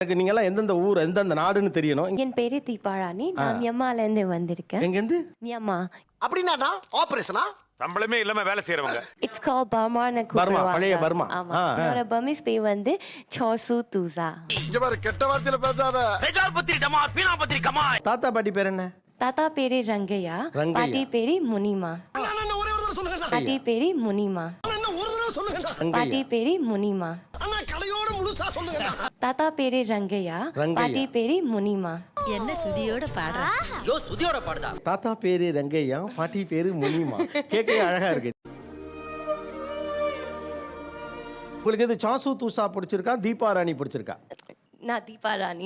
நீங்க எல்லாம் எந்தெந்த ஊர் எந்தெந்த நாடுன்னு தெரியணும். என் பேரு தீபாராணி. நான் மியம்மால இருந்து வந்திருக்கேன். எங்க இருந்து? மியம்மா. அப்படின்னா ஆபரேஷனா? சம்பளமே இல்லாம வேலை செய்யறவங்க. இட்ஸ் கால் பர்மான்னு பர்மா, பழைய பர்மா. ஆமா. என்னோட பர்மீஸ் பேர் வந்து சோசு தூசா. இங்க பாரு கெட்ட வார்த்தையில பேசாத. ரெஜால் பத்திரி டமா பீனா பத்திரி கமா. தாத்தா பாட்டி பேர் என்ன? தாத்தா பேரு ரங்கையா. பாட்டி பேரு முனிமா. ஒரே ஒரு தடவை சொல்லுங்க. பாட்டி பேரு முனிமா. ஒரு தடவை சொல்லுங்க. பாட்டி பேரு முனிமா. அண்ணா கடையோட முழுசா சொல்லுங்க. தாத்தா பேரு ரங்கையா. பாட்டி பேரு முனிமா. என்ன சுதியோட பாடுற? யோ சுதியோட பாடுதா. தாத்தா பேரு ரங்கையா, பாட்டி பேரு முனிமா. கேட்கவே அழகா இருக்கு. உங்களுக்கு இது சாசு தூசா பிடிச்சிருக்கா, தீபா ராணி பிடிச்சிருக்கா? நான் தீபாராணி.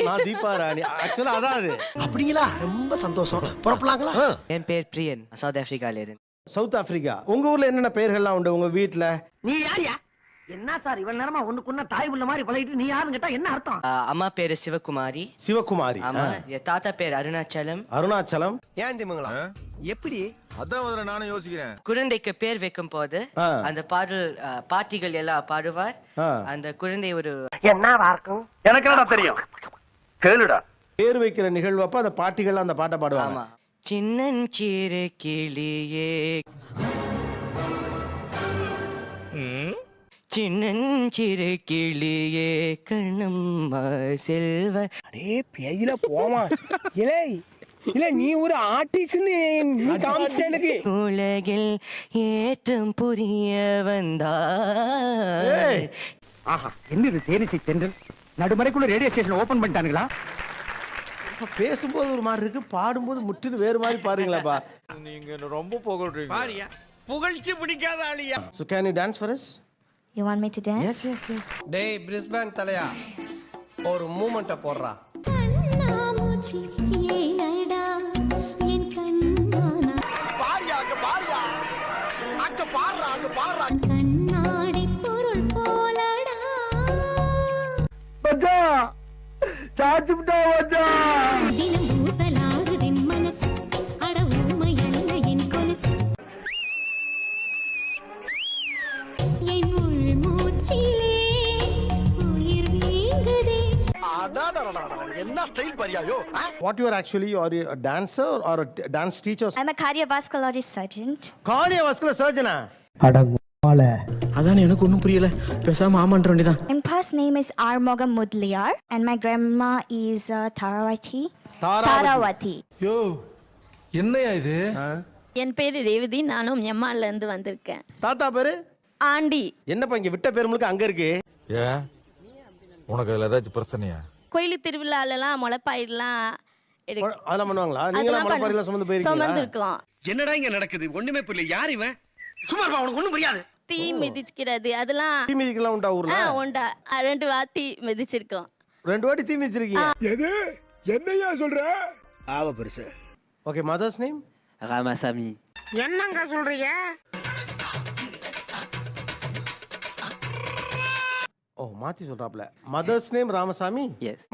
நான் தீபா ராணி. ஆக்சுவலா அதான் அது. அப்படிங்களா? ரொம்ப சந்தோஷம். புறப்படலாங்களா? என் பேர் பிரியன், சவுத் ஆப்பிரிக்கால இருந்து. South Africa. உங்க ஊர்ல என்னென்ன பெயர்கள்லாம் உண்டு உங்க வீட்டுல? நீ யாரியா? என்ன சார் இவன் நேரமா ஒண்ணுக்குன்னா தாய் உள்ள மாதிரி பழகிட்டு நீ யாருன்னு கேட்டா என்ன அர்த்தம்? அம்மா பேரு சிவகுமாரி. சிவகுமாரி. ஆமா. என் தாத்தா பேர் அருணாச்சலம். அருணாச்சலம். ஏன் திமுங்களா? எப்படி? அதான் முதல்ல நானும் யோசிக்கிறேன். குழந்தைக்கு பேர் வைக்கும் போது அந்த பாடல் பாட்டிகள் எல்லாம் பாடுவார். அந்த குழந்தை ஒரு என்னவா இருக்கும்? எனக்கு என்னடா தெரியும்? கேளுடா. பேர் வைக்கிற நிகழ்வு அப்ப அந்த பாட்டிகள் அந்த பாட்டை பாடுவாங்க. ஆமா. சின்னஞ்சிறு கிளியே சின்னஞ்சிறு கிளியே கண்ணம்மா செல்வ. அடே பேயில போமா. இலே இல்ல நீ ஒரு ஆர்டிஸ்ட்னு நீ காமிச்ச எனக்கு. உலகில் ஏற்றம் புரிய வந்தாய். ஆஹா என்னது தேனிசை தென்றல் நடுமறைக்குள்ள ரேடியோ ஸ்டேஷன் ஓபன் பண்ணிட்டானுங்களா? பேசும்போது ஒரு மாதிரி இருக்கு, பாடும்போது முற்றிலும் வேறு மாதிரி பாருங்களாப்பா. நீங்க ரொம்ப புகழ்றீங்க. பாரியா புகழ்ச்சி பிடிக்காத ஆளியா. So can you dance for us? You want me to dance? Yes, yes, yes. டேய் பிரிஸ்பேன் தலையா. ஒரு மூமெண்ட்ட போடுறா. பாரியா அங்க பாரியா. அங்க பாறா அங்க பாறா. கண்ணாடி பொருள் போலடா. பஜா சாச்சுடா பஜா. தினம் ஊசலாடுதின் மனசு அட ஊமையல்ல என் கொலுசு. என் உள் மூச்சிலே உயிர் வீங்குதே. என்ன style பாரியாயோ? What you are actually, are you a dancer or a dance teacher? I'm a cardiovascular surgeon. Cardiovascular surgeon. அதானே எனக்கு ஒண்ணும் புரியல. பேசாம ஆமான்ற வேண்டியதான். My first name is Armogam Mudliar and my grandma is Tarawati. யோ என்னையா இது? என் பேரு ரேவதி. நானும் மியம்மால இருந்து வந்திருக்கேன். தாத்தா பேரு ஆண்டி. என்னப்பா இங்க விட்ட பேர் முழுக்க அங்க இருக்கு? ஏன் உனக்கு அதுல ஏதாச்சும் பிரச்சனையா? கோயில் திருவிழாலலாம் முளைப்பாயிடலாம் அதெல்லாம் பண்ணுவாங்களா? நீங்க முளைப்பாரிலாம் சுமந்து போயிருக்கீங்களா? சுமந்துருக்கோம். என்னடா இங்க நடக்குது? ஒண்ணுமே புரியல. யார் இவன்? சும்மா இருப்பா, உனக்கு ஒண்ணும் புரியாது. தீ மிதிக்கிறது அதெல்லாம் தீ மிதிக்கலாம் உண்டா ஊர்ல? உண்டா. 2 வாட்டி மிதிச்சிருக்கோம். 2 வாட்டி தீ மிதிச்சிருக்கீங்க? எது என்னையா சொல்ற? ஆவ பெருசு. Okay, mother's name? ராமசாமி. என்னங்க சொல்றீங்க? ஓ மாத்தி சொல்றாப்ல. Mother's name Ramasamy. எஸ்.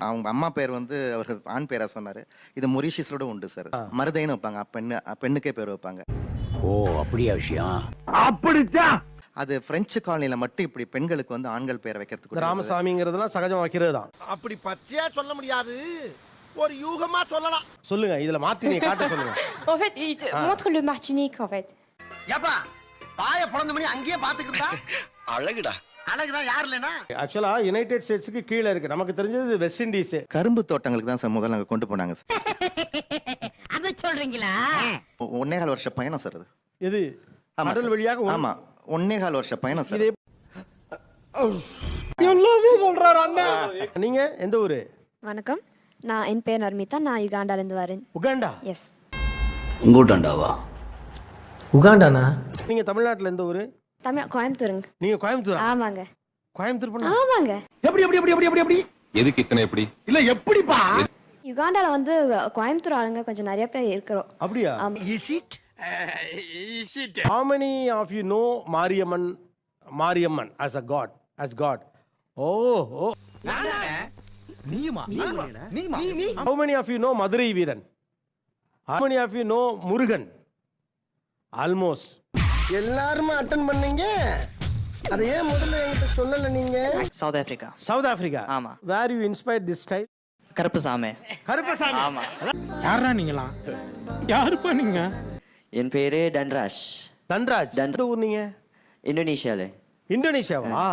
அவங்க அம்மா பேர் வந்து அவர் ஆண் பேரா சொன்னாரு. இது மொரிஷியஸோட உண்டு சார். மருதைன்னு வைப்பாங்க, பெண்ணுக்கே பேர் வைப்பாங்க. ஓ அப்படியா விஷயம்? அப்படிச்சா? அது பிரெஞ்சு காலனில மட்டும் இப்படி பெண்களுக்கு வந்து ஆண்கள் பேரை வைக்கிறதுக்கு. ராமசாமிங்கிறதுலாம் சகஜமா வைக்கிறது தான். அப்படி பச்சையா சொல்ல முடியாது, ஒரு யூகமா சொல்லலாம். சொல்லுங்க, இதுல மாத்தி நீங்க காட்ட சொல்லுங்க. En fait, il te montre le Martinique en fait. ஏப்பா பாய பொளந்த மணி அங்கேயே பாத்துக்கிட்டா அழகுடா. அழகுதான் யார் இல்லனா? ஆக்சுவலா யுனைடெட் ஸ்டேட்ஸ்க்கு கீழ இருக்கு. நமக்கு தெரிஞ்சது வெஸ்ட் இண்டீஸ். கரும்பு தோட்டங்களுக்கு தான் சார் முதல்ல அங்க கொண்டு போனாங்க சார். அத சொல்றீங்களா? 1.25 வருஷ பயணம் சார் அது. இது கடல் வழியாக? ஆமா, 1.25 வருஷ பயணம் சார். எல்லாமே சொல்றாரு அண்ணா. நீங்க எந்த ஊரு? வணக்கம், நான் என் பேர் நர்மிதா. நான் யுகாண்டால இருந்து வரேன். உகாண்டா? எஸ். உங்கூட்டாண்டாவா? உகாண்டானா? நீங்க தமிழ்நாட்டுல எந்த ஊரு? தமிழ் கோயம்புத்தூருங்க. நீங்க கோயம்புத்தூர்? ஆமாங்க. கோயம்புத்தூர் பண்ணா? ஆமாங்க. எப்படி எப்படி எப்படி எப்படி எப்படி? எதுக்கு இத்தனை எப்படி? இல்ல எப்படிப்பா? யுகாண்டால வந்து கோயம்புத்தூர் ஆளுங்க கொஞ்சம் நிறைய பேர் இருக்கிறோம். அப்படியா? Is it? How many of you know Mariamman as a god? As God? Oh. Neema? How many of you know Madurai Veeran? How many of you know Murugan? Almost. எல்லாரும் அட்டெண்ட் பண்ணீங்க. அதை ஏன் முதல்ல என்கிட்ட சொல்லல நீங்க? South Africa. South Africa. ஆமா. Where you inspire this style? Karuppasamy. Karuppasamy. ஆமா. யாரா நீங்களா? யாருப்பா நீங்க? என் பேரு தன்ராஜ். தன்ராஜ். எந்த ஊர் நீங்க? இந்தோனேஷியால. இந்தோனேஷியாவா?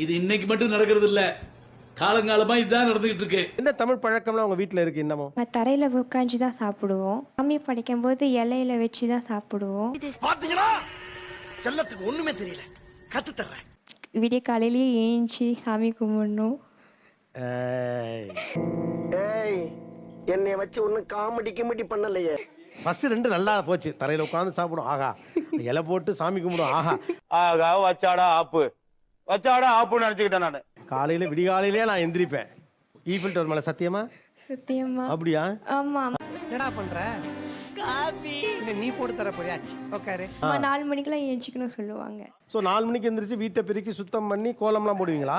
இது இன்னைக்கு மட்டும் நடக்கிறது இல்ல, காலங்காலமா இதுதான் நடந்துகிட்டு இருக்கு. என்ன தமிழ் பழக்கம்லாம் உங்க வீட்ல இருக்கு இன்னமும்? தரையில் உட்காந்து தான் சாப்பிடுவோம். சாமி படிக்கும்போது இலையில வச்சு தான் சாப்பிடுவோம். பாத்தீங்களா, செல்லத்துக்கு ஒண்ணுமே தெரியல, கத்து தர்றேன். விடிய காலையிலேயே ஏஞ்சி சாமி கும்பிடணும். ஏய், என்னைய வச்சு ஒன்னும் காமெடி கிமெடி பண்ணலையே. ஃபர்ஸ்ட் 2 நல்லா போச்சு. தரையில உட்கார்ந்து சாப்பிடும், ஆஹா. இலை போட்டு சாமி கும்பிடும், ஆஹா. ஆகா வச்சாடா ஆப்புன்னு நினைச்சுக்கிட்டேன் நானு. காலையில விடிகாலையிலே நான் எந்திரிப்பேன். ஈஃபில் டவர் மேல சத்தியமா? சத்தியமா? அப்படியா? ஆமா. என்னடா பண்ற? காபி. நீ போட்டு தர போறியா? உட்காரு. 4 மணிக்கெல்லாம் ஏஞ்சிக்கணும் சொல்லுவாங்க. ஸோ 4 மணிக்கு எந்திரிச்சு வீட்டை பெருக்கி சுத்தம் பண்ணி கோலம்லாம் போடுவீங்களா?